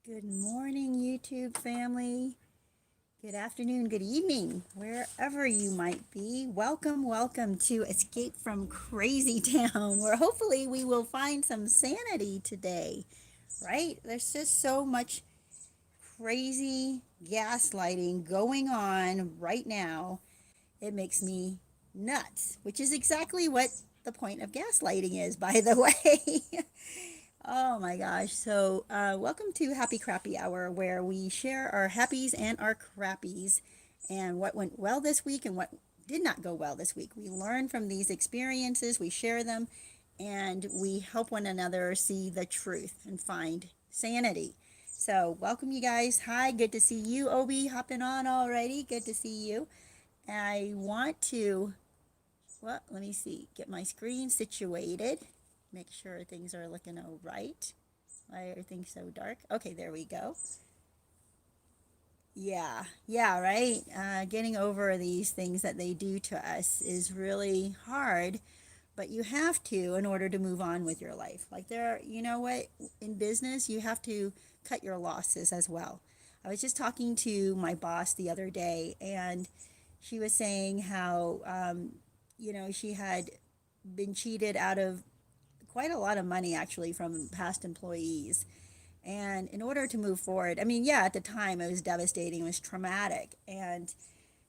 Good morning, YouTube family. Good afternoon, good evening, wherever you might be. Welcome to Escape from Crazy Town, where hopefully we will find some sanity today, right? There's just so much crazy gaslighting going on right now. It makes me nuts, which is exactly what the point of gaslighting is, by the way. Oh my gosh. Welcome to Happy Crappy Hour, where we share our happies and our crappies and what went well this week and what did not go well this week. We learn from these experiences, we share them, and we help one another see the truth and find sanity. So, welcome, you guys. Hi, good to see you, Obi, hopping on already. Good to see you. I want to, well, let me see, get my screen situated, make sure things are looking all right. Why are things so dark? Okay, there we go. Yeah, right. Getting over these things that they do to us is really hard, but you have to in order to move on with your life. Like you know what? In business, you have to cut your losses as well. I was just talking to my boss the other day, and she was saying how, she had been cheated out of quite a lot of money actually from past employees. And in order to move forward, I mean, yeah, at the time it was devastating, it was traumatic. And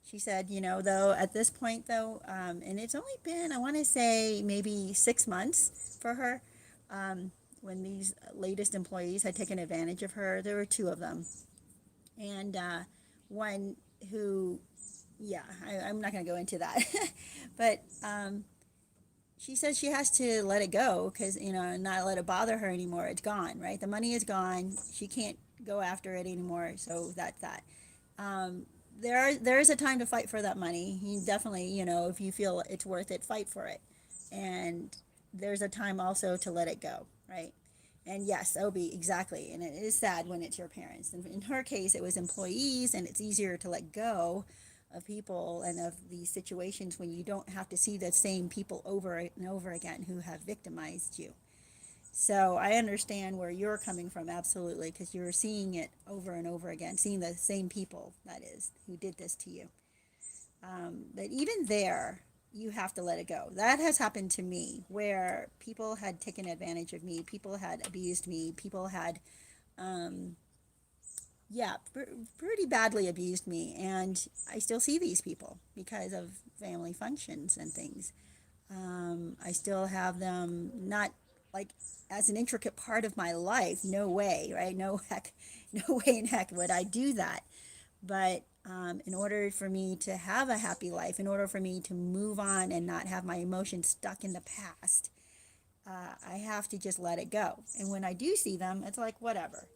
she said, though, at this point, though, and it's only been, I want to say, maybe 6 months for her, when these latest employees had taken advantage of her. There were two of them. And one who, yeah, I'm not going to go into that. But she says she has to let it go because, not let it bother her anymore. It's gone, right? The money is gone. She can't go after it anymore. So that's that. Um, there is a time to fight for that money. You definitely, if you feel it's worth it, fight for it. And there's a time also to let it go, right? And yes, Obi, exactly. And it is sad when it's your parents. And in her case, it was employees, and it's easier to let go of people and of these situations when you don't have to see the same people over and over again who have victimized you. So I understand where you're coming from, absolutely, because you're seeing it over and over again, seeing the same people, that is, who did this to you. But even there, you have to let it go. That has happened to me where people had taken advantage of me, people had abused me, people had, um, yeah, pretty badly abused me. And I still see these people because of family functions and things. I still have them not like as an intricate part of my life. No way, right? No heck, no way in heck would I do that. But in order for me to have a happy life, in order for me to move on and not have my emotions stuck in the past, I have to just let it go. And when I do see them, it's like, whatever,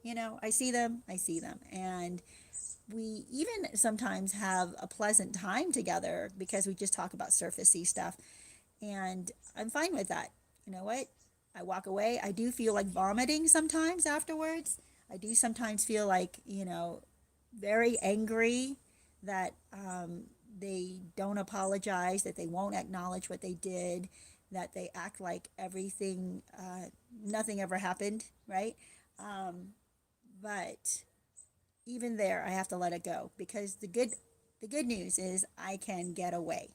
I see them. And we even sometimes have a pleasant time together because we just talk about surfacey stuff. And I'm fine with that. You know what? I walk away. I do feel like vomiting sometimes afterwards. I do sometimes feel like, very angry that they don't apologize, that they won't acknowledge what they did, that they act like everything, nothing ever happened, right? Um, but even there, I have to let it go because the good news is I can get away.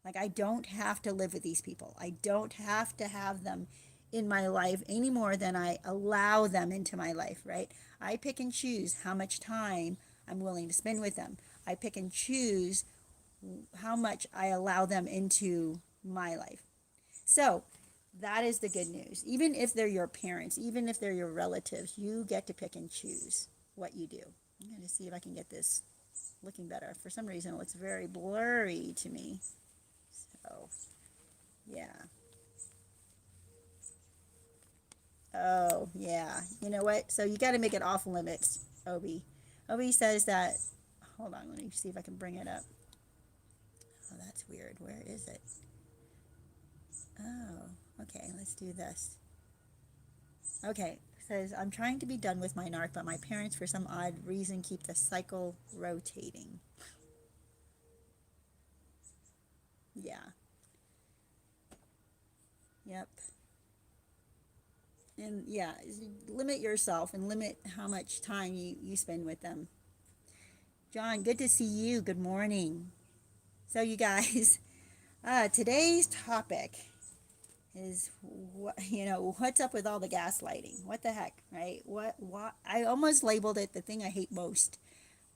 Like, I don't have to live with these people. I don't have to have them in my life any more than I allow them into my life, right? I pick and choose how much time I'm willing to spend with them. I pick and choose how much I allow them into my life. So, that is the good news. Even if they're your parents, even if they're your relatives, you get to pick and choose what you do. I'm going to see if I can get this looking better. For some reason, it looks very blurry to me. So, yeah. Oh, yeah. You know what? So you got to make it off limits, Obi. Obi says that. Hold on, let me see if I can bring it up. Oh, that's weird. Where is it? Oh, okay. Let's do this. Okay. It says, I'm trying to be done with my narc, but my parents, for some odd reason, keep the cycle rotating. Yeah. Yep. And yeah, limit yourself and limit how much time you spend with them. John, good to see you. Good morning. So, you guys, today's topic is what's up with all the gaslighting? What the heck, right? What I almost labeled it the thing I hate most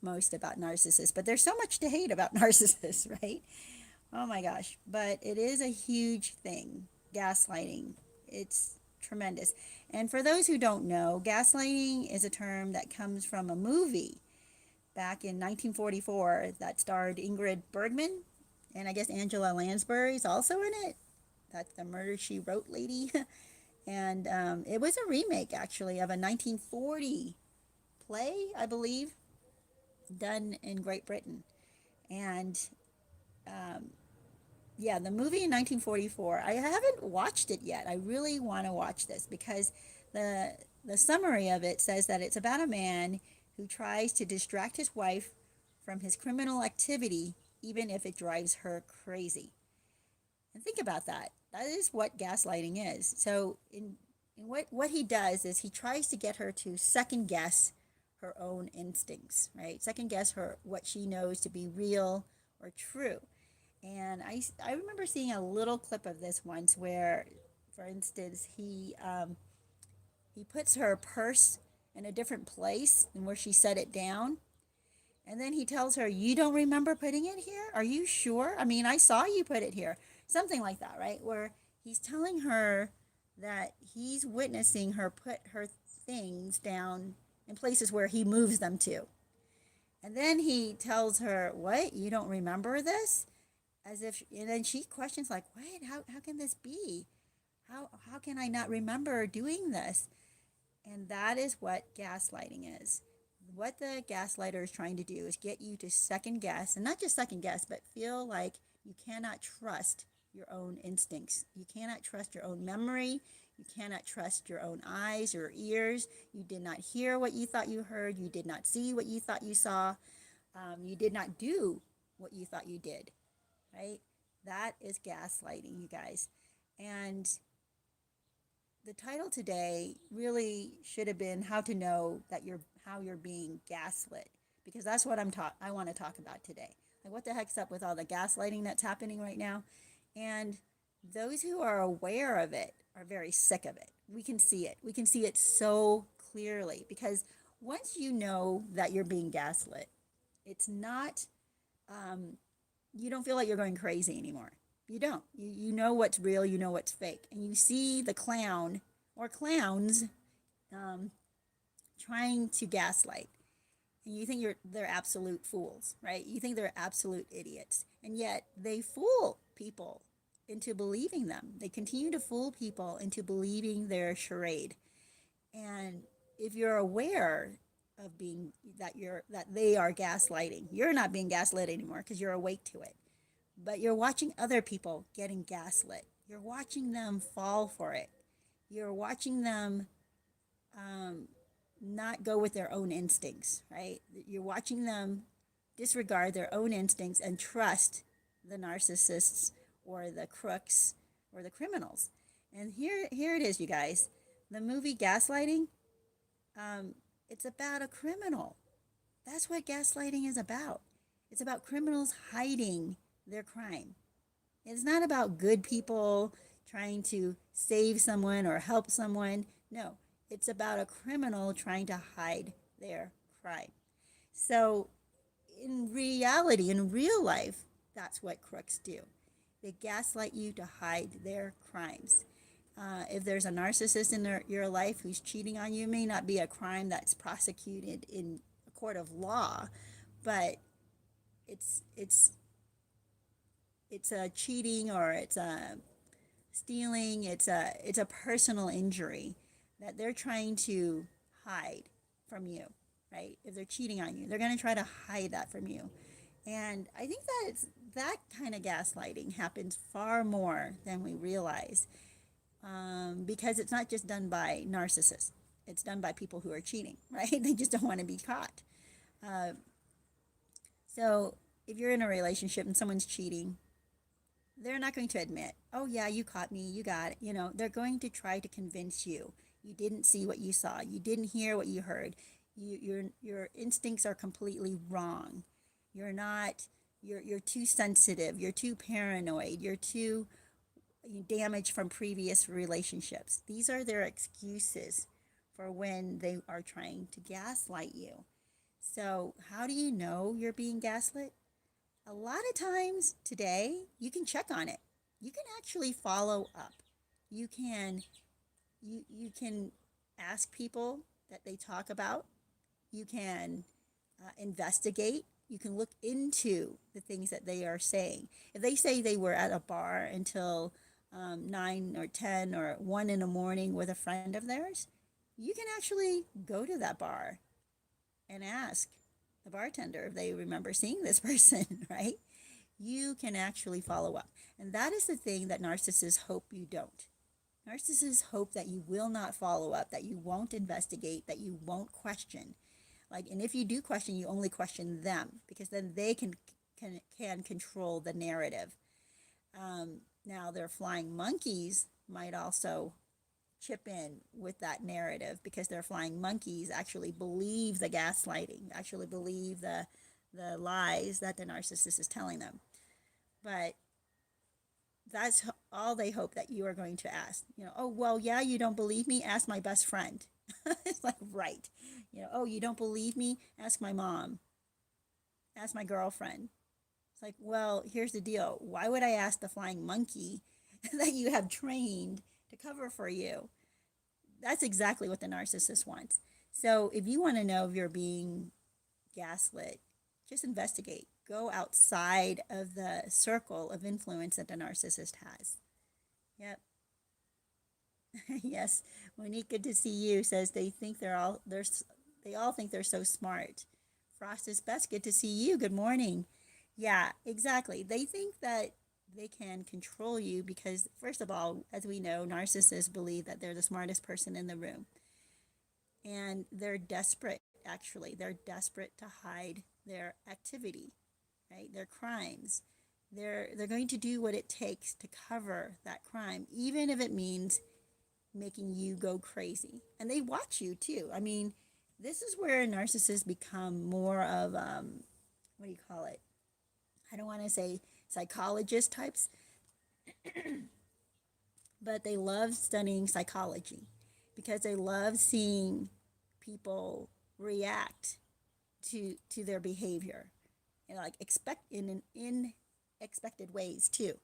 about narcissists, but there's so much to hate about narcissists, right? Oh my gosh, but it is a huge thing, gaslighting. It's tremendous. And for those who don't know, gaslighting is a term that comes from a movie back in 1944 that starred Ingrid Bergman, and I guess Angela Lansbury is also in it. That's the Murder She Wrote lady. And it was a remake, actually, of a 1940 play, I believe, done in Great Britain. And yeah, the movie in 1944, I haven't watched it yet. I really want to watch this because the the summary of it says that it's about a man who tries to distract his wife from his criminal activity even if it drives her crazy. And think about that. That is what gaslighting is. So in what he does is he tries to get her to second guess her own instincts, right? Second guess her what she knows to be real or true. And I remember seeing a little clip of this once where, for instance, he puts her purse in a different place than where she set it down. And then he tells her, "You don't remember putting it here? Are you sure? I mean, I saw you put it here." Something like that, right? Where he's telling her that he's witnessing her put her things down in places where he moves them to. And then he tells her, "What? You don't remember this?" As if, and then she questions like, "What? How can this be? How can I not remember doing this?" And that is what gaslighting is. What the gaslighter is trying to do is get you to second guess, and not just second guess, but feel like you cannot trust your own instincts. You cannot trust your own memory. You cannot trust your own eyes or ears. You did not hear what you thought you heard. You did not see what you thought you saw. You did not do what you thought you did, right? That is gaslighting, you guys. And the title today really should have been how to know that you're being gaslit, because that's what I want to talk about today. Like, what the heck's up with all the gaslighting that's happening right now? And those who are aware of it are very sick of it. We can see it. We can see it so clearly because once you know that you're being gaslit, it's not you don't feel like you're going crazy anymore. You don't. You know what's real, you know what's fake. And you see the clown or clowns um, trying to gaslight. And you think they're absolute fools, right? You think they're absolute idiots. And yet they fool people into believing them. They continue to fool people into believing their charade. And if you're aware of being that they are gaslighting, you're not being gaslit anymore because you're awake to it, but you're watching other people getting gaslit. You're watching them fall for it. You're watching them not go with their own instincts, right? You're watching them disregard their own instincts and trust the narcissists or the crooks or the criminals. And here it is, you guys. The movie Gaslighting, it's about a criminal. That's what gaslighting is about. It's about criminals hiding their crime. It's not about good people trying to save someone or help someone. No, it's about a criminal trying to hide their crime. So, in reality, in real life, that's what crooks do. They gaslight you to hide their crimes. If there's a narcissist in your life who's cheating on you, it may not be a crime that's prosecuted in a court of law, but it's it's it's a cheating or it's a stealing. It's a personal injury that they're trying to hide from you, right? If they're cheating on you, they're going to try to hide that from you. And I think that that kind of gaslighting happens far more than we realize, because it's not just done by narcissists. It's done by people who are cheating, right? They just don't want to be caught. Uh, so if you're in a relationship and someone's cheating, they're not going to admit, "Oh yeah, you caught me, you got it." They're going to try to convince you You didn't see what you saw. You didn't hear what you heard. Your instincts are completely wrong. You're not. You're too sensitive. You're too paranoid. You're too damaged from previous relationships. These are their excuses for when they are trying to gaslight you. So, how do you know you're being gaslit? A lot of times today, you can check on it. You can actually follow up. You can you can ask people that they talk about. You can investigate. You can look into the things that they are saying. If they say they were at a bar until 9 or 10 or 1 in the morning with a friend of theirs, you can actually go to that bar and ask the bartender if they remember seeing this person, right? You can actually follow up. And that is the thing that narcissists hope you don't. Narcissists hope that you will not follow up, that you won't investigate, that you won't question. Like, and if you do question, you only question them because then they can control the narrative. Now, their flying monkeys might also chip in with that narrative because their flying monkeys actually believe the gaslighting, actually believe the lies that the narcissist is telling them. But that's all they hope that you are going to ask. Oh, well, yeah, you don't believe me? Ask my best friend. It's like, right. Oh, you don't believe me? Ask my mom. Ask my girlfriend. It's like, well, here's the deal. Why would I ask the flying monkey that you have trained to cover for you? That's exactly what the narcissist wants. So if you want to know if you're being gaslit, just investigate. Go outside of the circle of influence that the narcissist has. Yep. Yes. Monique, good to see you. Says they all think they're so smart. Frost is best. Good to see you. Good morning. Yeah, exactly. They think that they can control you because, first of all, as we know, narcissists believe that they're the smartest person in the room. And they're desperate, actually. They're desperate to hide their activity, right? Their crimes. They're going to do what it takes to cover that crime, even if it means making you go crazy. And they watch you too. I mean, this is where narcissists become more of what do you call it? I don't want to say psychologist types, but they love studying psychology because they love seeing people react to their behavior and like expect in expected ways too.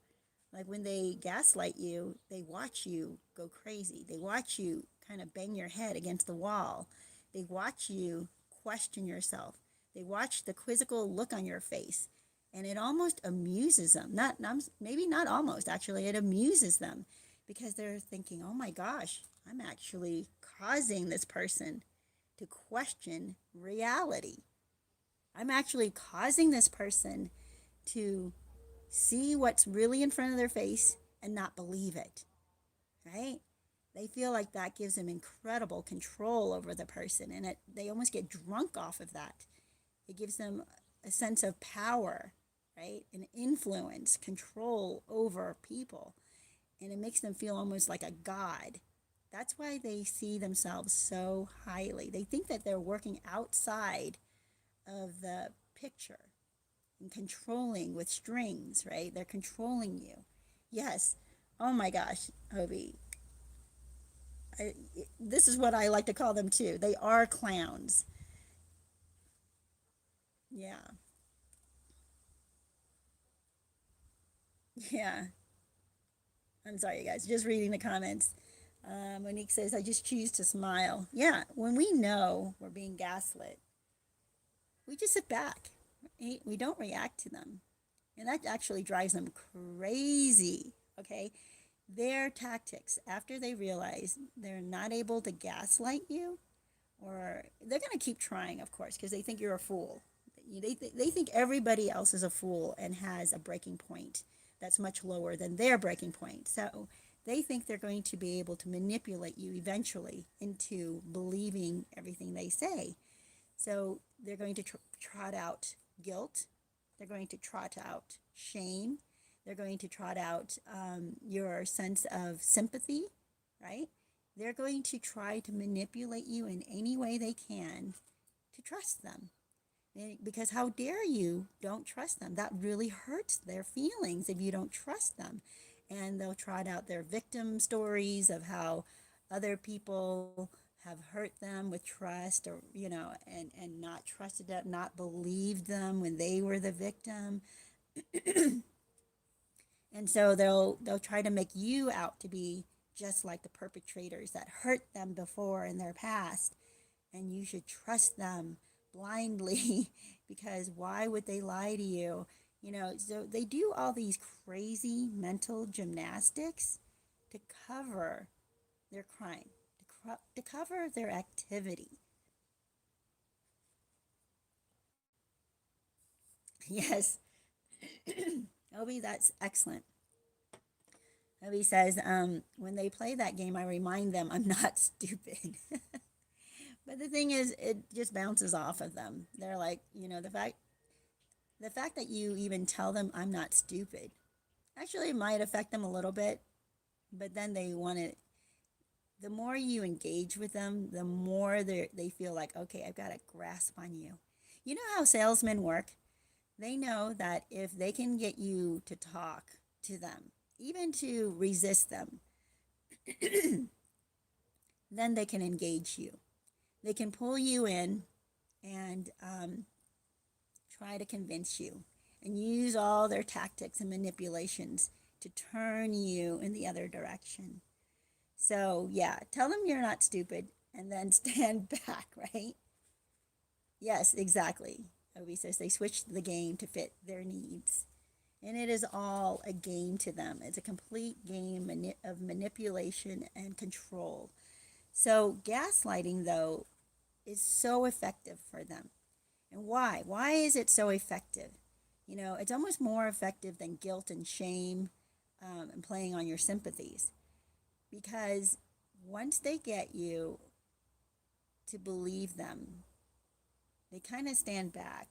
Like when they gaslight you, they watch you go crazy. They watch you kind of bang your head against the wall. They watch you question yourself. They watch the quizzical look on your face. And it almost amuses them. Maybe not almost, actually, it amuses them because they're thinking, oh my gosh, I'm actually causing this person to question reality. I'm actually causing this person to see what's really in front of their face and not believe it, right? They feel like that gives them incredible control over the person, and they almost get drunk off of that. It gives them a sense of power, right? An influence, control over people, and it makes them feel almost like a god. That's why they see themselves so highly. They think that they're working outside of the picture and controlling with strings, right? They're controlling you. Yes. Oh my gosh, Hobie. I, this is what I like to call them too. They are clowns. Yeah. Yeah. I'm sorry, you guys. Just reading the comments. Monique says, I just choose to smile. Yeah. When we know we're being gaslit, we just sit back. We don't react to them. And that actually drives them crazy. Okay. Their tactics, after they realize they're not able to gaslight you, or they're going to keep trying, of course, because they think you're a fool. They think everybody else is a fool and has a breaking point that's much lower than their breaking point. So they think they're going to be able to manipulate you eventually into believing everything they say. So they're going to trot out guilt. They're going to trot out shame. They're going to trot out your sense of sympathy, right? They're going to try to manipulate you in any way they can to trust them. Because how dare you don't trust them? That really hurts their feelings if you don't trust them. And they'll trot out their victim stories of how other people have hurt them with trust, or and not trusted them, not believed them when they were the victim. And so they'll try to make you out to be just like the perpetrators that hurt them before in their past, and you should trust them blindly because why would they lie to you? So they do all these crazy mental gymnastics to cover their crime, to cover their activity. Yes. Obi, that's excellent. Obi says, when they play that game, I remind them I'm not stupid. But the thing is, it just bounces off of them. They're like, the fact that you even tell them I'm not stupid actually might affect them a little bit, but then they want to. The more you engage with them, the more they feel like, okay, I've got a grasp on you. You know how salesmen work? They know that if they can get you to talk to them, even to resist them, then they can engage you. They can pull you in and try to convince you and use all their tactics and manipulations to turn you in the other direction. So, yeah, tell them you're not stupid and then stand back, right? Yes, exactly. Obi says they switched the game to fit their needs. And it is all a game to them. It's a complete game of manipulation and control. So, gaslighting, though, is so effective for them. And why? Why is it so effective? It's almost more effective than guilt and shame, and playing on your sympathies. Because once they get you to believe them, they kind of stand back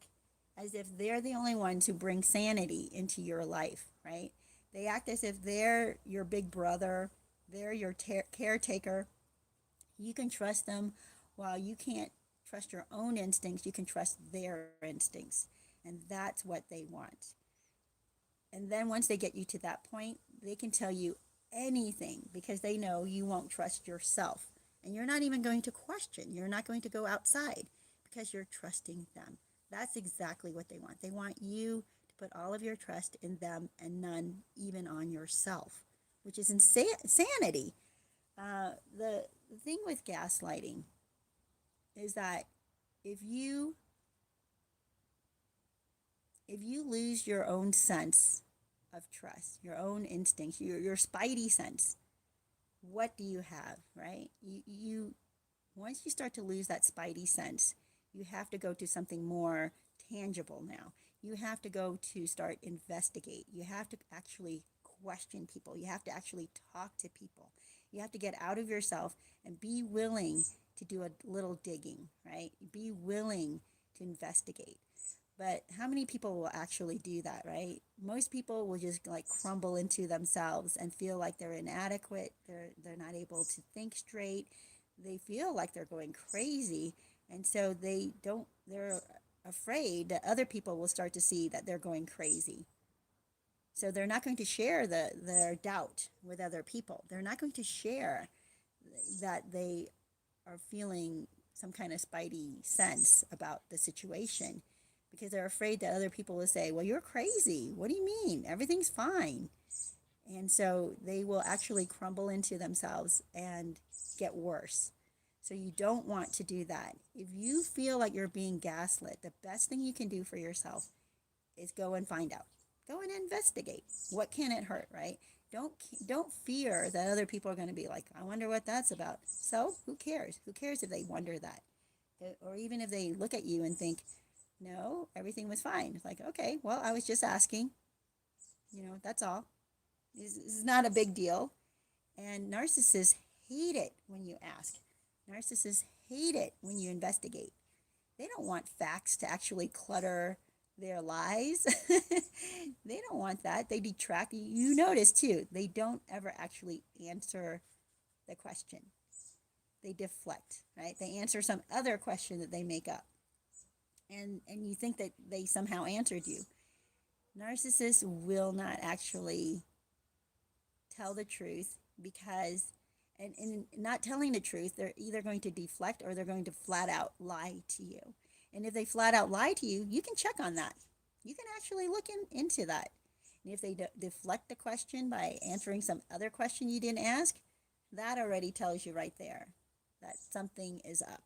as if they're the only ones who bring sanity into your life, right? They act as if they're your big brother, they're your caretaker. You can trust them while you can't trust your own instincts, you can trust their instincts. And that's what they want. And then once they get you to that point, they can tell you anything because they know you won't trust yourself. And you're not even going to question. You're not going to go outside because you're trusting them. That's exactly what they want. They want you to put all of your trust in them and none even on yourself, which is insanity. The thing with gaslighting is that if you if you lose your own sense of trust, your own instincts, your spidey sense, what do you have, right? You once you start to lose that spidey sense, you have to go to something more tangible now. You have to go to start investigate. You have to actually question people. You have to actually talk to people. You have to get out of yourself and be willing to do a little digging, right? Be willing to investigate. But how many people will actually do that, right? Most people will just like crumble into themselves and feel like they're inadequate. They're not able to think straight. They feel like they're going crazy, and so they're afraid that other people will start to see that they're going crazy. So they're not going to share their doubt with other people. They're not going to share that they are feeling some kind of spidey sense about the situation because they're afraid that other people will say, well, you're crazy. What do you mean? Everything's fine. And so they will actually crumble into themselves and get worse. So you don't want to do that. If you feel like you're being gaslit, the best thing you can do for yourself is go and find out. Go and investigate. What can it hurt, right? Don't don't fear that other people are going to be like, I wonder what that's about. So who cares? Who cares if they wonder that? Or even if they look at you and think, no, everything was fine. It's like, okay, well, I was just asking. That's all. This is not a big deal. And narcissists hate it when you ask. Narcissists hate it when you investigate. They don't want facts to actually clutter their lies. They don't want that. They detract. You notice too, they don't ever actually answer the question. They deflect, right? They answer some other question that they make up. And you think that they somehow answered you. Narcissists will not actually tell the truth because and in not telling the truth, they're either going to deflect or they're going to flat out lie to you. And if they flat out lie to you, you can check on that. You can actually look into that. And if they deflect the question by answering some other question you didn't ask, that already tells you right there that something is up.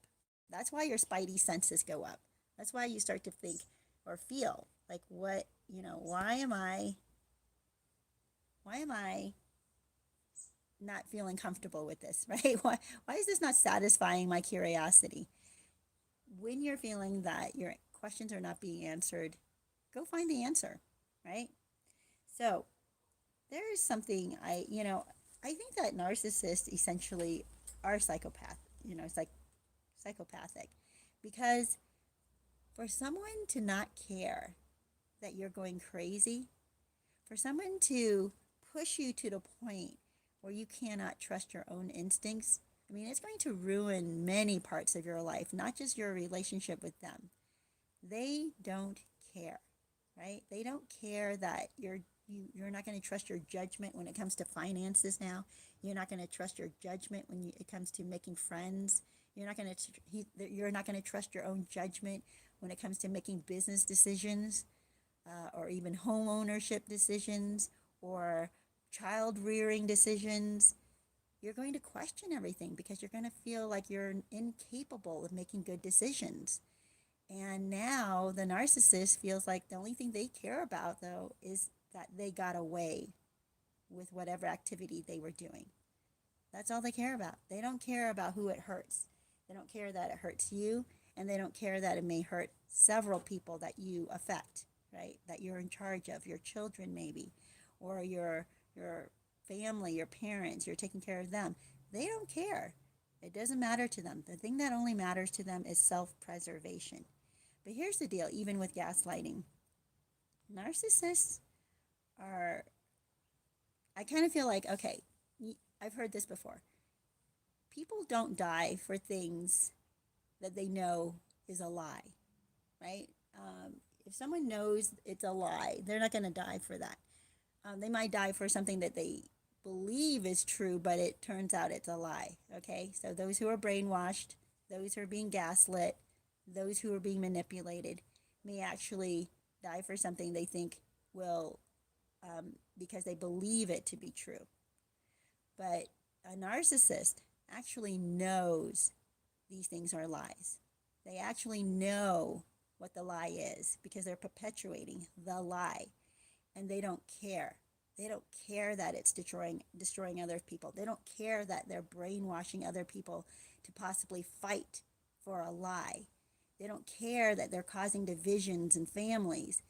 That's why your spidey senses go up. That's why you start to think or feel like, what, why am I not feeling comfortable with this, right? Why is this not satisfying my curiosity? When you're feeling that your questions are not being answered, go find the answer, right? So there is something I think that narcissists essentially are psychopath, it's like psychopathic, because for someone to not care that you're going crazy, for someone to push you to the point where you cannot trust your own instincts, I mean, it's going to ruin many parts of your life, not just your relationship with them. They don't care, right? They don't care that you're not going to trust your judgment when it comes to finances now. You're not going to trust your judgment when it comes to making friends. You're not going to trust your own judgment when it comes to making business decisions, or even home ownership decisions, or child rearing decisions. You're going to question everything because you're going to feel like you're incapable of making good decisions. And now the narcissist feels like the only thing they care about, though, is that they got away with whatever activity they were doing. That's all they care about. They don't care about who it hurts. They don't care that it hurts you, and they don't care that it may hurt several people that you affect, right? That you're in charge of, your children maybe, or your family, your parents, you're taking care of them. They don't care. It doesn't matter to them. The thing that only matters to them is self-preservation. But here's the deal, even with gaslighting. Narcissists are, I kind of feel like, okay, I've heard this before. People don't die for things that they know is a lie, right? If someone knows it's a lie, they're not going to die for that. They might die for something that they believe is true, but it turns out it's a lie, okay? So those who are brainwashed, those who are being gaslit, those who are being manipulated may actually die for something they think will, because they believe it to be true. But a narcissist actually knows these things are lies. They actually know what the lie is because they're perpetuating the lie, and they don't care. They don't care that it's destroying other people. They don't care that they're brainwashing other people to possibly fight for a lie. They don't care that they're causing divisions in families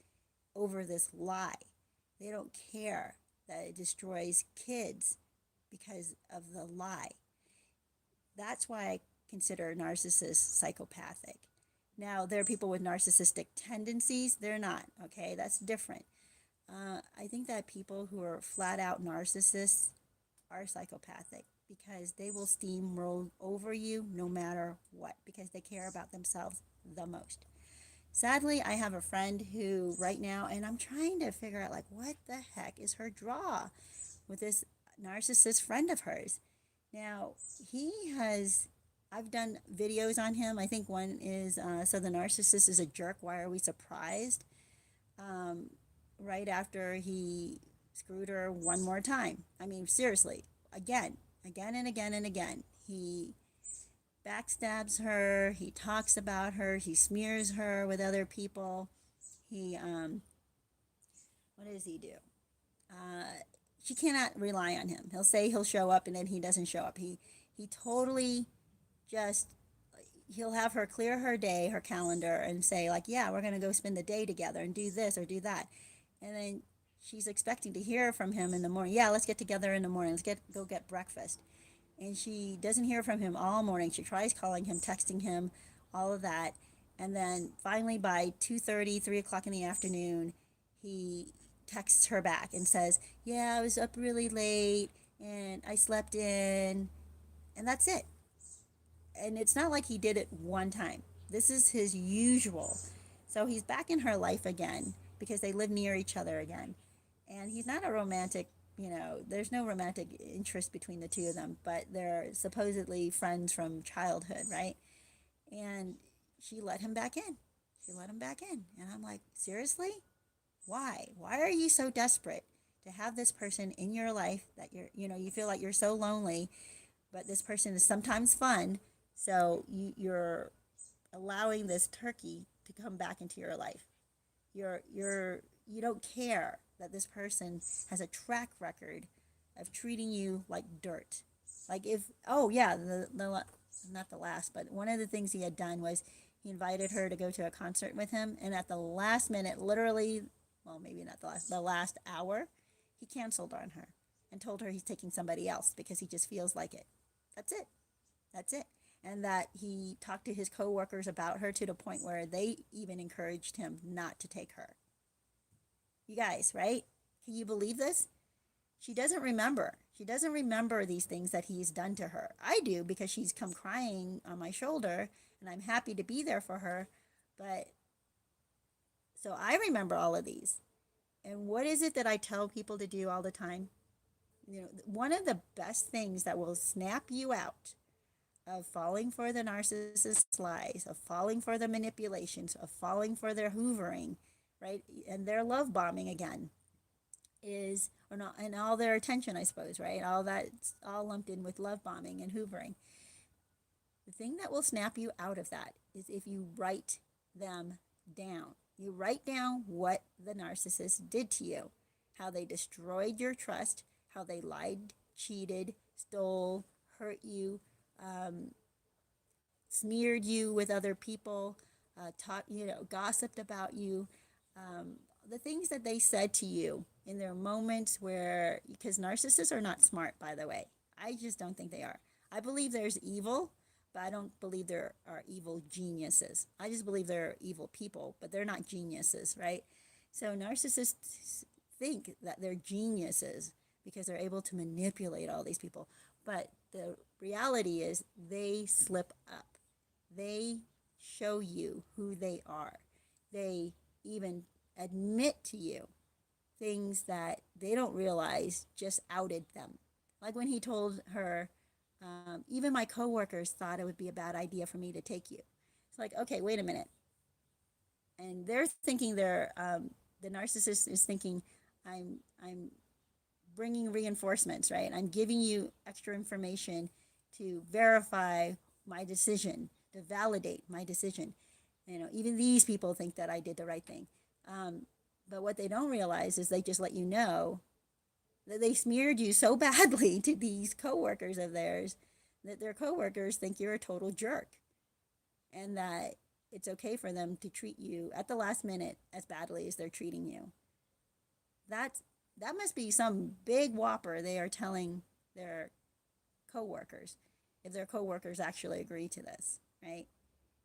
over this lie. They don't care that it destroys kids because of the lie. That's why I consider narcissists psychopathic. Now, there are people with narcissistic tendencies. They're not, okay? That's different. I think that people who are flat out narcissists are psychopathic because they will steamroll over you no matter what, because they care about themselves the most. Sadly, I have a friend who right now, and I'm trying to figure out, like, what the heck is her draw with this narcissist friend of hers. Now, I've done videos on him. I think one is, so the narcissist is a jerk. Why are we surprised? Um, right after he screwed her one more time. I mean, seriously, again and again and again. He backstabs her, he talks about her, he smears her with other people. What does he do? She cannot rely on him. He'll say he'll show up and then he doesn't show up. He totally just, he'll have her clear her day, her calendar, and say, like, yeah, we're going to go spend the day together and do this or do that. And then she's expecting to hear from him in the morning. Yeah, let's get together in the morning. Let's go get breakfast. And she doesn't hear from him all morning. She tries calling him, texting him, all of that. And then finally by 2:30, 3 o'clock in the afternoon, he texts her back and says, yeah, I was up really late and I slept in. And that's it. and it's not like he did it one time. This is his usual. So he's back in her life again because they live near each other again. And he's not a romantic, there's no romantic interest between the two of them, but they're supposedly friends from childhood, right? And she let him back in. She let him back in. And I'm like, seriously? Why? Why are you so desperate to have this person in your life that you feel like you're so lonely, but this person is sometimes fun. So you're allowing this turkey to come back into your life. You don't care that this person has a track record of treating you like dirt. Like if oh yeah, the not the last, but one of the things he had done was he invited her to go to a concert with him, and at the last minute, literally, well maybe not the last hour, he canceled on her and told her he's taking somebody else because he just feels like it. That's it. That's it. And that he talked to his coworkers about her to the point where they even encouraged him not to take her. You guys, right? Can you believe this? She doesn't remember. She doesn't remember these things that he's done to her. I do because she's come crying on my shoulder and I'm happy to be there for her. But so I remember all of these. And what is it that I tell people to do all the time? One of the best things that will snap you out of falling for the narcissist's lies, of falling for the manipulations, of falling for their hoovering, right? And their love bombing again is, or not, and all their attention, I suppose, right? All that's all lumped in with love bombing and hoovering. The thing that will snap you out of that is if you write them down. You write down what the narcissist did to you, how they destroyed your trust, how they lied, cheated, stole, hurt you, um, smeared you with other people, gossiped about you, the things that they said to you in their moments where, because narcissists are not smart, by the way. I just don't think they are. I believe there's evil, but I don't believe there are evil geniuses. I just believe they're evil people, but they're not geniuses, right? So narcissists think that they're geniuses because they're able to manipulate all these people. But the reality is they slip up. They show you who they are. They even admit to you things that they don't realize just outed them. Like when he told her, even my coworkers thought it would be a bad idea for me to take you. It's like, okay, wait a minute. And they're thinking the narcissist is thinking, I'm bringing reinforcements, right? I'm giving you extra information to verify my decision, to validate my decision. Even these people think that I did the right thing. But what they don't realize is they just let you know that they smeared you so badly to these coworkers of theirs that their coworkers think you're a total jerk and that it's okay for them to treat you at the last minute as badly as they're treating you. That must be some big whopper they are telling their coworkers, if their coworkers actually agree to this, right?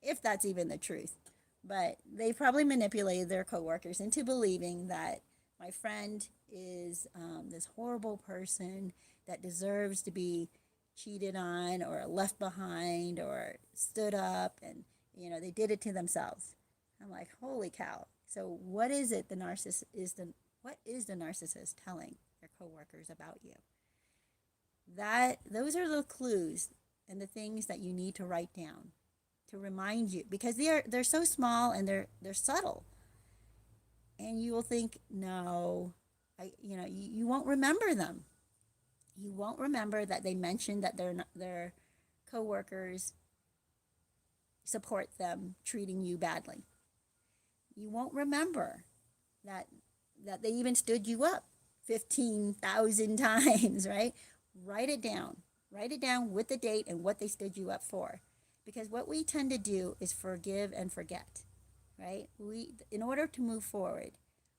If that's even the truth. But they probably manipulated their coworkers into believing that my friend is this horrible person that deserves to be cheated on or left behind or stood up, and they did it to themselves. I'm like, holy cow. So what is it what is the narcissist telling their coworkers about you? Those are the clues and the things that you need to write down to remind you, because they're so small and they're subtle, and you will think, no, you won't remember them. You won't remember that they mentioned that their coworkers support them treating you badly. You won't remember that they even stood you up 15,000 times, right? Write it down. Write it down with the date and what they stood you up for. Because what we tend to do is forgive and forget, right? In order to move forward,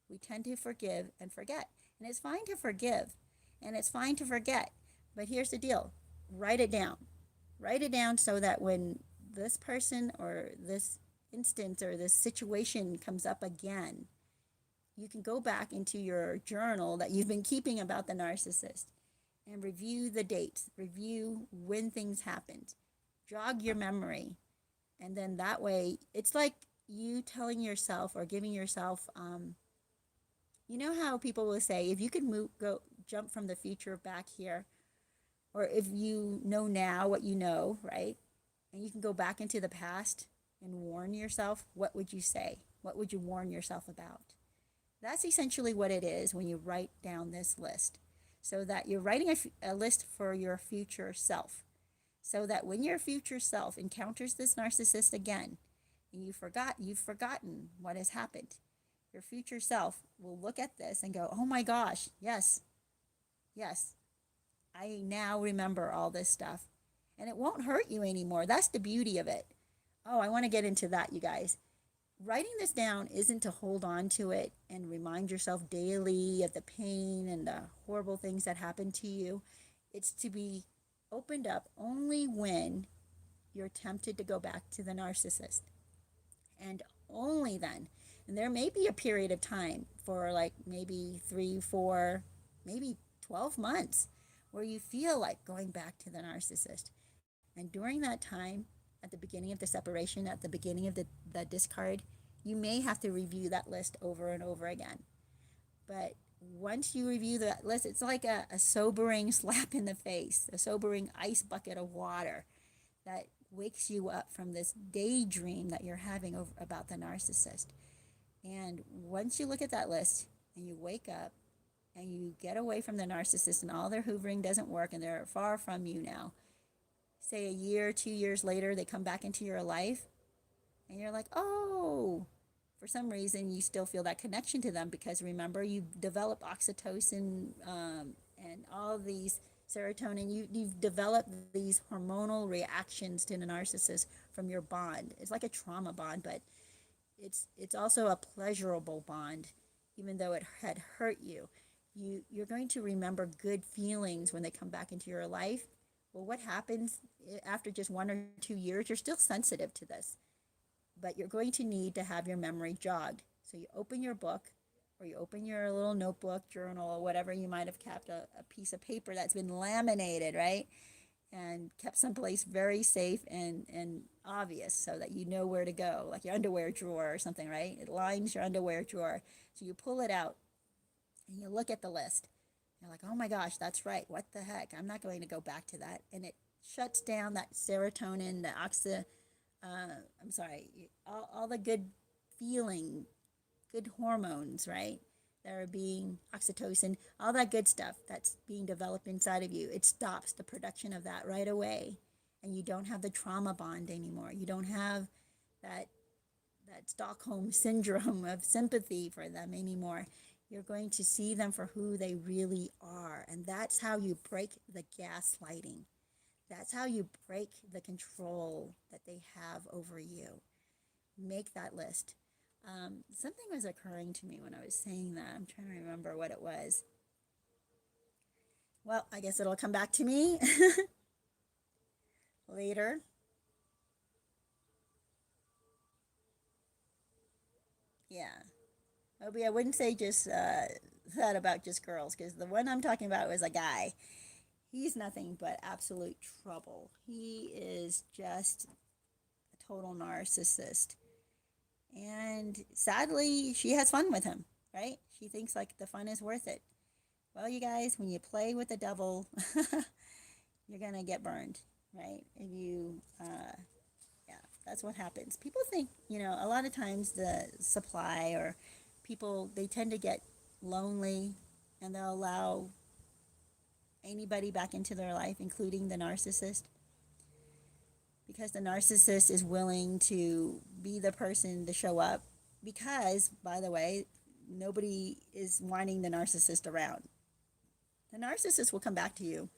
we tend to forgive and forget. And it's fine to forgive and it's fine to forget. But here's the deal. Write it down. Write it down so that when this person or this instance or this situation comes up again, you can go back into your journal that you've been keeping about the narcissist and review the dates, review when things happened. jog your memory. And then that way, it's like you telling yourself or giving yourself, you know how people will say, if you could jump from the future back here, or if you know now what you know, right? And you can go back into the past and warn yourself, what would you say? What would you warn yourself about? That's essentially what it is when you write down this list. So that you're writing a list for your future self. So that when your future self encounters this narcissist again, and you've forgotten what has happened, your future self will look at this and go, oh my gosh, yes, yes, I now remember all this stuff. And it won't hurt you anymore. That's the beauty of it. Oh, I want to get into that, you guys. Writing this down isn't to hold on to it and remind yourself daily of the pain and the horrible things that happened to you. It's to be opened up only when you're tempted to go back to the narcissist. And only then. And there may be a period of time for like maybe 3, 4, maybe 12 months where you feel like going back to the narcissist. And during that time, at the beginning of the separation, at the beginning of the discard, you may have to review that list over and over again. But once you review that list, it's like a sobering slap in the face, a sobering ice bucket of water that wakes you up from this daydream that you're having about the narcissist. And once you look at that list and you wake up and you get away from the narcissist and all their hoovering doesn't work and they're far from you now, say a year, 2 years later, they come back into your life and you're like, oh, for some reason you still feel that connection to them because remember, you've developed oxytocin and all these serotonin. You've developed these hormonal reactions to the narcissist from your bond. It's like a trauma bond, but it's also a pleasurable bond, even though it had hurt you. You're going to remember good feelings when they come back into your life. Well, what happens after just 1 or 2 years? You're still sensitive to this, but you're going to need to have your memory jogged. So you open your book or you open your little notebook, journal, or whatever. You might have kept a piece of paper that's been laminated, right? And kept someplace very safe and obvious so that you know where to go, like your underwear drawer or something, right? It lines your underwear drawer. So you pull it out and you look at the list. You're like, oh my gosh, that's right. What the heck? I'm not going to go back to that. And it shuts down that serotonin, the I'm sorry, all the good feeling, good hormones, right? That are being oxytocin, all that good stuff that's being developed inside of you. It stops the production of that right away. And you don't have the trauma bond anymore. You don't have that Stockholm syndrome of sympathy for them anymore. You're going to see them for who they really are. And that's how you break the gaslighting. That's how you break the control that they have over you. Make that list. Something was occurring to me when I was saying that. I'm trying to remember what it was. Well, I guess it'll come back to me later. Yeah. Maybe I wouldn't say just that about just girls, because the one I'm talking about was a guy. He's nothing but absolute trouble. He is just a total narcissist. And sadly, she has fun with him, right? She thinks like the fun is worth it. Well, you guys, when you play with the devil, you're going to get burned, right? If you, yeah, that's what happens. People think, a lot of times the supply or people, they tend to get lonely and they'll allow anybody back into their life, including the narcissist, because the narcissist is willing to be the person to show up because, by the way, nobody is wanting the narcissist around. The narcissist will come back to you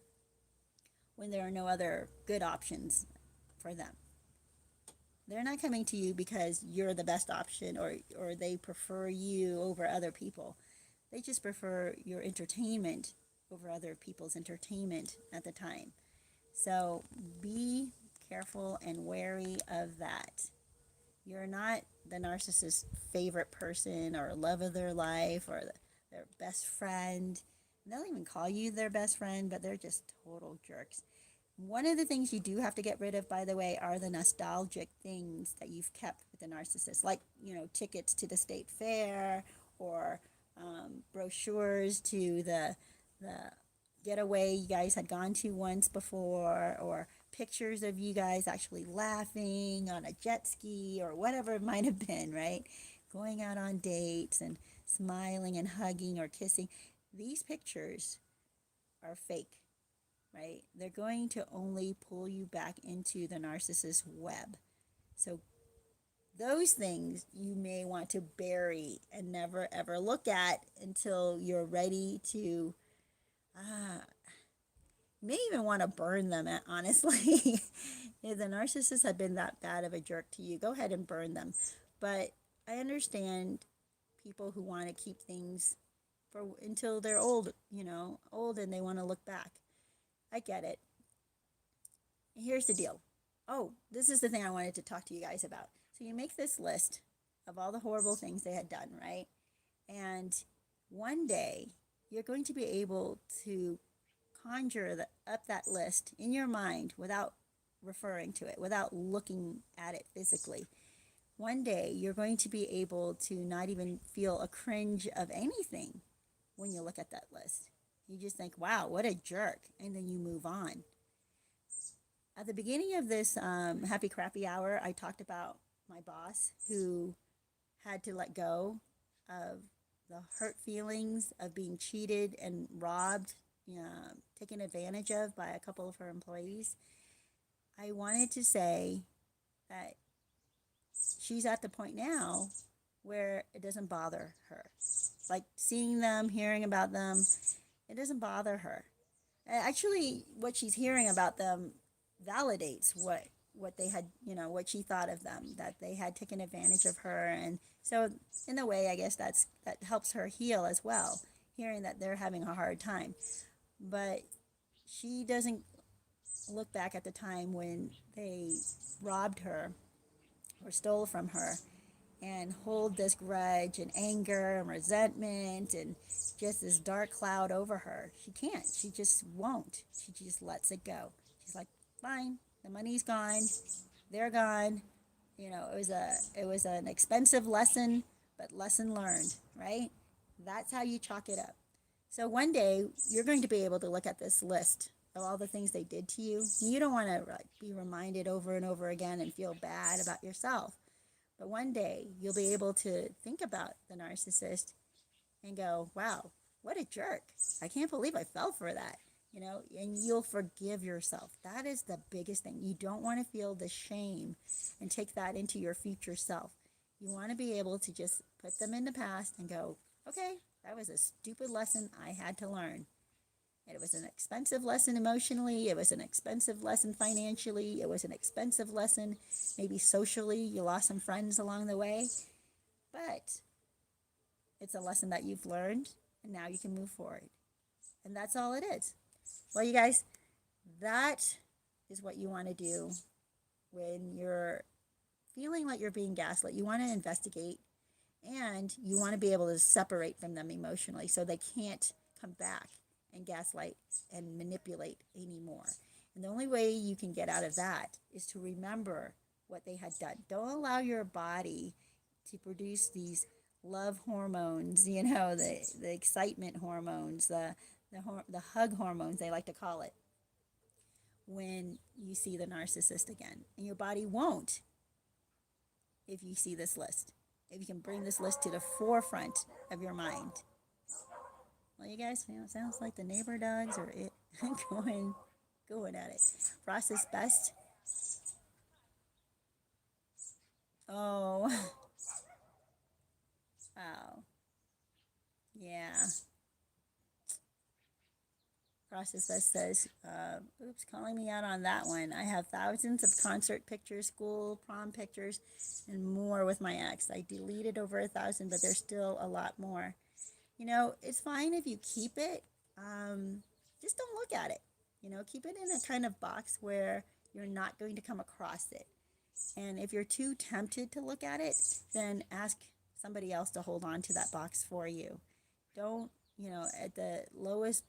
when there are no other good options for them. They're not coming to you because you're the best option or they prefer you over other people. They just prefer your entertainment over other people's entertainment at the time. So be careful and wary of that. You're not the narcissist's favorite person or love of their life or their best friend. They'll even call you their best friend, but they're just total jerks. One of the things you do have to get rid of, by the way, are the nostalgic things that you've kept with the narcissist, like, tickets to the state fair, or brochures to the getaway you guys had gone to once before, or pictures of you guys actually laughing on a jet ski, or whatever it might have been, right? Going out on dates and smiling and hugging or kissing. These pictures are fake, right? They're going to only pull you back into the narcissist web. So those things you may want to bury and never ever look at until you're ready to, you may even want to burn them, honestly. If the narcissist had been that bad of a jerk to you, go ahead and burn them. But I understand people who want to keep things for until they're old, old, and they want to look back. I get it. Here's the deal. Oh, this is the thing I wanted to talk to you guys about. So you make this list of all the horrible things they had done, right? And one day you're going to be able to conjure up that list in your mind without referring to it, without looking at it physically. One day you're going to be able to not even feel a cringe of anything when you look at that list. You just think, wow, what a jerk. And then you move on. At the beginning of this happy crappy hour, I talked about my boss who had to let go of the hurt feelings of being cheated and robbed, taken advantage of by a couple of her employees. I wanted to say that she's at the point now where it doesn't bother her. Like seeing them, hearing about them, it doesn't bother her. Actually, what she's hearing about them validates what they had, what she thought of them, that they had taken advantage of her. And so in a way, I guess that helps her heal as well, hearing that they're having a hard time. But she doesn't look back at the time when they robbed her or stole from her and hold this grudge and anger and resentment and just this dark cloud over her. She can't. She just won't. She just lets it go. She's like, fine, the money's gone, they're gone. It was an expensive lesson, but lesson learned, right? That's how you chalk it up. So one day you're going to be able to look at this list of all the things they did to you. You don't want to be reminded over and over again and feel bad about yourself. But one day you'll be able to think about the narcissist and go, wow, what a jerk. I can't believe I fell for that. And you'll forgive yourself. That is the biggest thing. You don't want to feel the shame and take that into your future self. You want to be able to just put them in the past and go, okay, that was a stupid lesson I had to learn. It was an expensive lesson emotionally. It was an expensive lesson financially. It was an expensive lesson maybe socially. You lost some friends along the way. But it's a lesson that you've learned, and now you can move forward. And that's all it is. Well, you guys, that is what you want to do when you're feeling like you're being gaslit. You want to investigate, and you want to be able to separate from them emotionally so they can't come back and gaslight and manipulate anymore. And the only way you can get out of that is to remember what they had done. Don't allow your body to produce these love hormones, the excitement hormones, the hug hormones, they like to call it, when you see the narcissist again. And your body won't if you see this list. If you can bring this list to the forefront of your mind. Well, you guys, it sounds like the neighbor dogs are going at it. Process best. Oh, wow. Yeah. Process best says, oops, calling me out on that one. I have thousands of concert pictures, school, prom pictures, and more with my ex. I deleted over 1,000, but there's still a lot more. It's fine if you keep it. Just don't look at it. Keep it in a kind of box where you're not going to come across it. And if you're too tempted to look at it, then ask somebody else to hold on to that box for you. Don't, at the lowest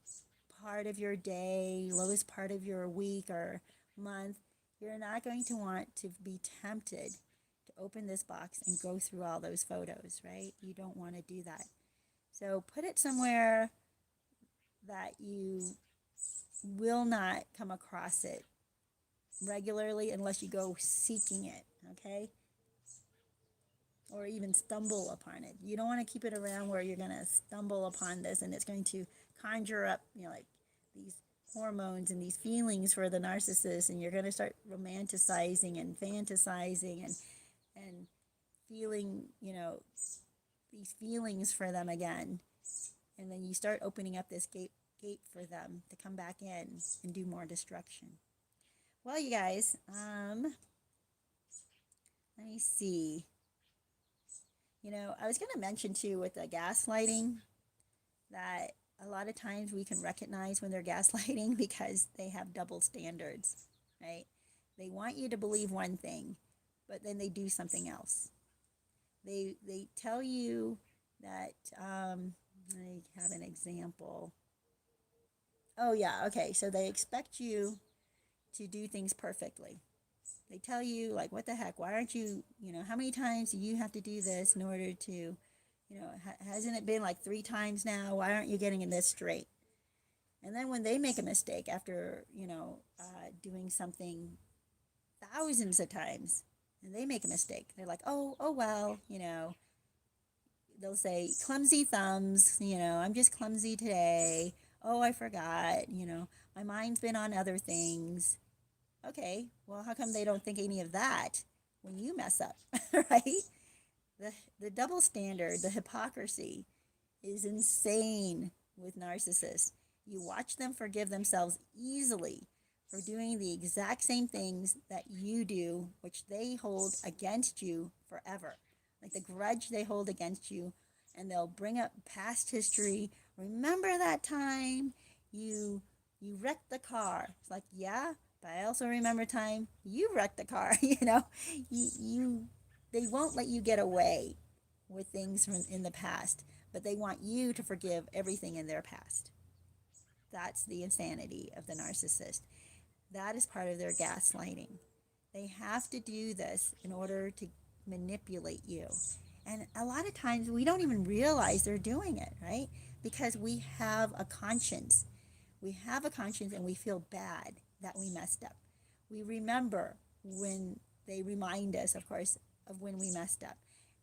part of your day, lowest part of your week or month, you're not going to want to be tempted to open this box and go through all those photos, right? You don't want to do that. So put it somewhere that you will not come across it regularly unless you go seeking it, okay? Or even stumble upon it. You don't want to keep it around where you're going to stumble upon this and it's going to conjure up, like these hormones and these feelings for the narcissist, and you're going to start romanticizing and fantasizing and feeling, these feelings for them again. And then you start opening up this gate for them to come back in and do more destruction. Well, you guys, let me see. I was going to mention too with the gaslighting that a lot of times we can recognize when they're gaslighting because they have double standards, right? They want you to believe one thing, but then they do something else. They tell you that, I have an example. Oh yeah, okay, so they expect you to do things perfectly. They tell you, like, what the heck, why aren't you, how many times do you have to do this in order to, hasn't it been like 3 times now? Why aren't you getting this straight? And then when they make a mistake after, doing something thousands of times, and they make a mistake, they're like, oh well, they'll say, clumsy thumbs, I'm just clumsy today. Oh, I forgot, my mind's been on other things. Okay, well, how come they don't think any of that when you mess up, right? The double standard, the hypocrisy is insane with narcissists. You watch them forgive themselves easily for doing the exact same things that you do, which they hold against you forever. Like the grudge they hold against you, and they'll bring up past history. Remember that time you wrecked the car? It's like, yeah, but I also remember time you wrecked the car. They won't let you get away with things from in the past, but they want you to forgive everything in their past. That's the insanity of the narcissist. That is part of their gaslighting. They have to do this in order to manipulate you. And a lot of times we don't even realize they're doing it, right? Because we have a conscience. We have a conscience and we feel bad that we messed up. We remember when they remind us, of course, of when we messed up.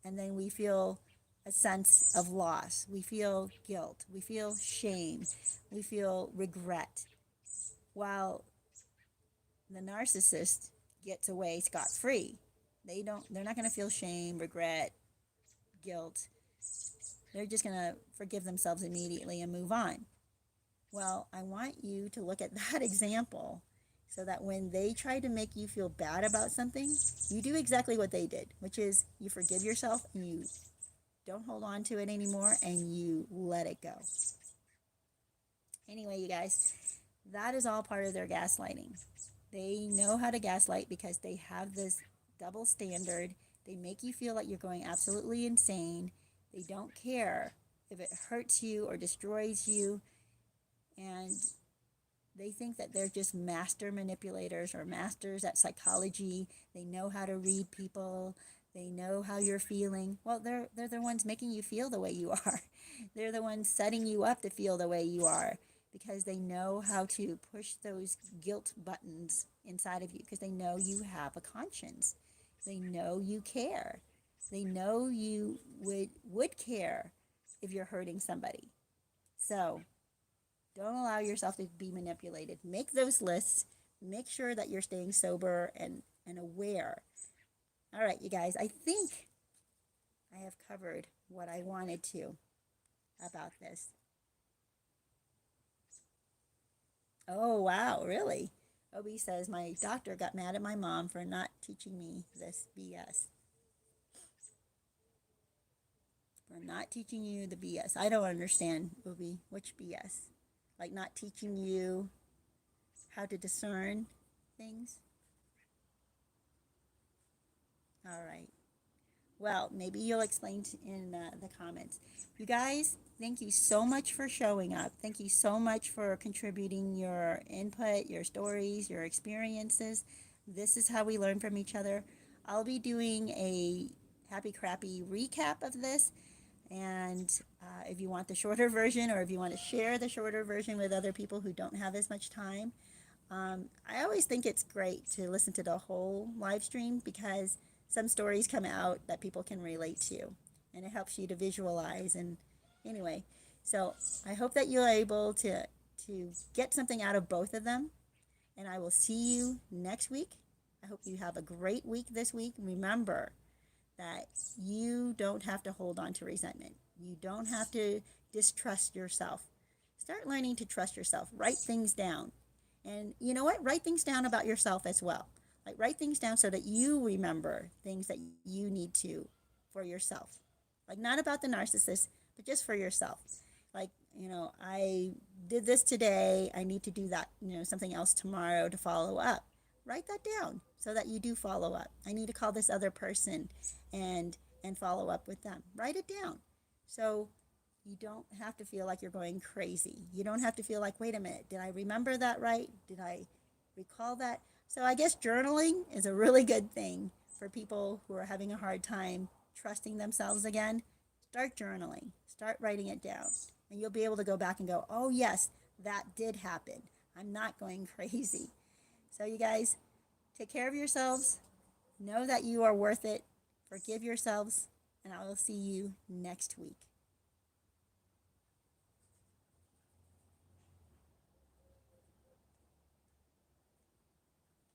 And then we feel a sense of loss. We feel guilt. We feel shame. We feel regret. While the narcissist gets away scot-free. They're not going to feel shame, regret, guilt. They're just going to forgive themselves immediately and move on. Well, I want you to look at that example so that when they try to make you feel bad about something, you do exactly what they did, which is you forgive yourself and you don't hold on to it anymore and you let it go. Anyway, you guys, that is all part of their gaslighting. They know how to gaslight because they have this double standard. They make you feel like you're going absolutely insane. They don't care if it hurts you or destroys you. And they think that they're just master manipulators or masters at psychology. They know how to read people. They know how you're feeling. Well, they're the ones making you feel the way you are. They're the ones setting you up to feel the way you are because they know how to push those guilt buttons inside of you because they know you have a conscience. They know you care. They know you would care if you're hurting somebody. So don't allow yourself to be manipulated. Make those lists. Make sure that you're staying sober and aware. All right, you guys, I think I have covered what I wanted to about this. Oh, wow, really? Obi says, my doctor got mad at my mom for not teaching me this BS. For not teaching you the BS. I don't understand, Obi. Which BS? Like not teaching you how to discern things? All right. Well, maybe you'll explain in the comments. You guys, thank you so much for showing up. Thank you so much for contributing your input, your stories, your experiences. This is how we learn from each other. I'll be doing a happy crappy recap of this. And if you want the shorter version, or if you want to share the shorter version with other people who don't have as much time, I always think it's great to listen to the whole live stream because some stories come out that people can relate to, and it helps you to visualize. And anyway, so I hope that you're able to get something out of both of them, and I will see you next week. I hope you have a great week this week. Remember that you don't have to hold on to resentment. You don't have to distrust yourself. Start learning to trust yourself. Write things down. And you know what? Write things down about yourself as well. Like, write things down so that you remember things that you need to for yourself. Like, not about the narcissist, but just for yourself. Like, I did this today. I need to do that, something else tomorrow to follow up. Write that down so that you do follow up. I need to call this other person and follow up with them. Write it down. So you don't have to feel like you're going crazy. You don't have to feel like, wait a minute, did I remember that right? Did I recall that? So I guess journaling is a really good thing for people who are having a hard time trusting themselves again. Start journaling. Start writing it down. And you'll be able to go back and go, oh, yes, that did happen. I'm not going crazy. So you guys, take care of yourselves. Know that you are worth it. Forgive yourselves. And I will see you next week.